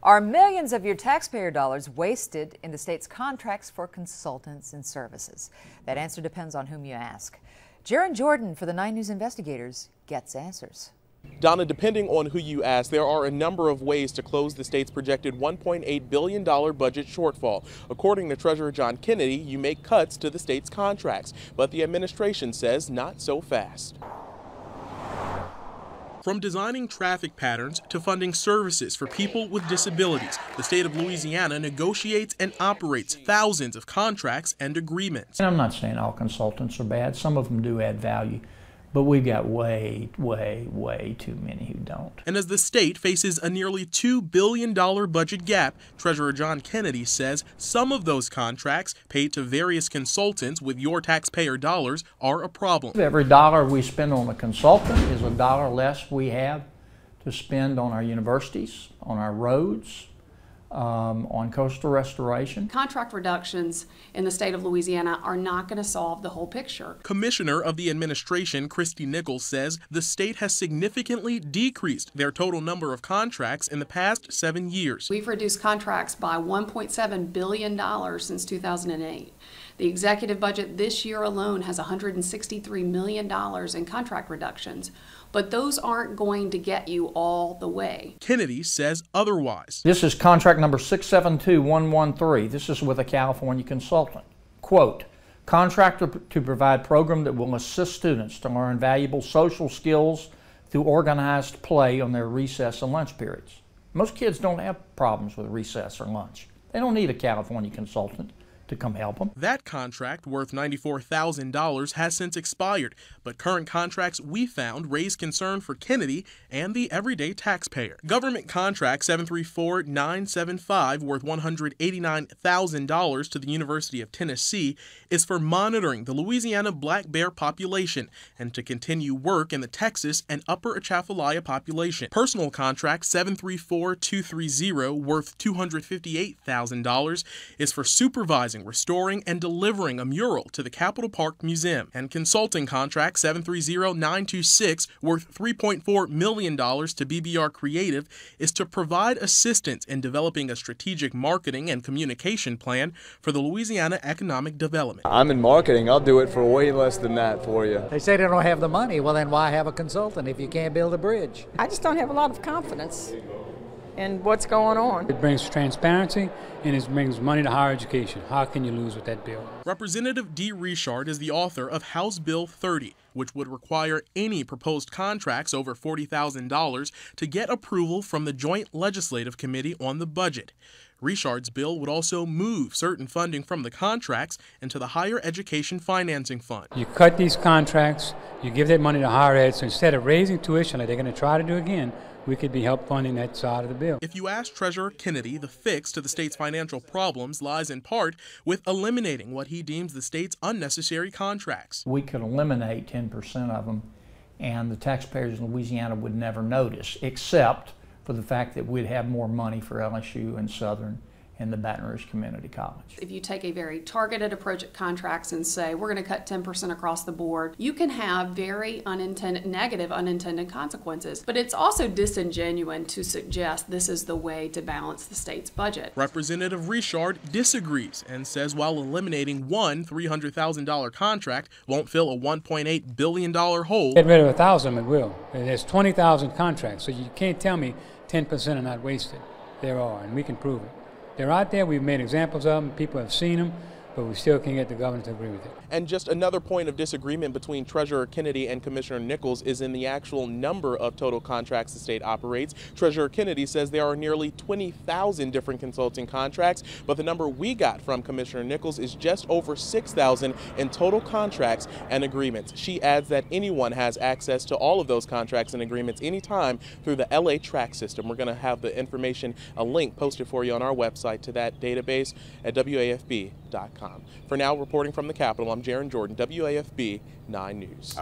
Are millions of your taxpayer dollars wasted in the state's contracts for consultants and services? That answer depends on whom you ask. Gerron Jordan for the 9 News Investigators gets answers. Donna, depending on who you ask, there are a number of ways to close the state's projected $1.8 billion budget shortfall. According to Treasurer John Kennedy, you make cuts to the state's contracts, but the administration says not so fast. From designing traffic patterns to funding services for people with disabilities, the state of Louisiana negotiates and operates thousands of contracts and agreements. And I'm not saying all consultants are bad. Some of them do add value. But we've got way too many who don't. And as the state faces a nearly $2 billion budget gap, Treasurer John Kennedy says some of those contracts paid to various consultants with your taxpayer dollars are a problem. Every dollar we spend on a consultant is a dollar less we have to spend on our universities, on our roads, on coastal restoration. Contract reductions in the state of Louisiana are not going to solve the whole picture. Commissioner of the administration, Christy Nichols, says the state has significantly decreased their total number of contracts in the past 7 years. We've reduced contracts by $1.7 billion since 2008. The executive budget this year alone has $163 million in contract reductions, but those aren't going to get you all the way. Kennedy says otherwise. This is contract number 672113. This is with a California consultant. Quote, contract to provide program that will assist students to learn valuable social skills through organized play on their recess and lunch periods. Most kids don't have problems with recess or lunch. They don't need a California consultant to come help them. That contract, worth $94,000, has since expired, but current contracts we found raise concern for Kennedy and the everyday taxpayer. Government contract 734975, worth $189,000 to the University of Tennessee, is for monitoring the Louisiana black bear population and to continue work in the Texas and Upper Atchafalaya population. Personal contract 734230, worth $258,000, is for supervising, restoring, and delivering a mural to the Capitol Park Museum. And consulting contract 730926, worth $3.4 million to BBR Creative, is to provide assistance in developing a strategic marketing and communication plan for the Louisiana economic development. I'm in marketing. I'll do it for way less than that for you. They say they don't have the money. Well, then why have a consultant if you can't build a bridge? I just don't have a lot of confidence in what's going on. It brings transparency and it brings money to higher education. How can you lose with that bill? Representative Dee Richard is the author of House Bill 30, which would require any proposed contracts over $40,000 to get approval from the Joint Legislative Committee on the Budget. Richard's bill would also move certain funding from the contracts into the Higher Education Financing Fund. You cut these contracts, you give that money to higher ed, so instead of raising tuition like they're going to try to do again, we could be help funding that side of the bill. If you ask Treasurer Kennedy, the fix to the state's financial problems lies in part with eliminating what he deems the state's unnecessary contracts. We could eliminate 10% of them and the taxpayers in Louisiana would never notice, except for the fact that we'd have more money for LSU and Southern and the Baton Rouge Community College. If you take a very targeted approach at contracts and say, we're going to cut 10% across the board, you can have very negative unintended consequences. But it's also disingenuous to suggest this is the way to balance the state's budget. Representative Richard disagrees and says while eliminating one $300,000 contract won't fill a $1.8 billion hole. Get rid of 1,000, it will. There's 20,000 contracts, so you can't tell me 10% are not wasted. There are, and we can prove it. They're out there, we've made examples of them, people have seen them, but we still can't get the governor to agree with it. And just another point of disagreement between Treasurer Kennedy and Commissioner Nichols is in the actual number of total contracts the state operates. Treasurer Kennedy says there are nearly 20,000 different consulting contracts, but the number we got from Commissioner Nichols is just over 6,000 in total contracts and agreements. She adds that anyone has access to all of those contracts and agreements anytime through the LA track system. We're going to have the information, a link posted for you on our website to that database at WAFB.com. For now, reporting from the Capitol, I'm Gerron Jordan, WAFB 9 News.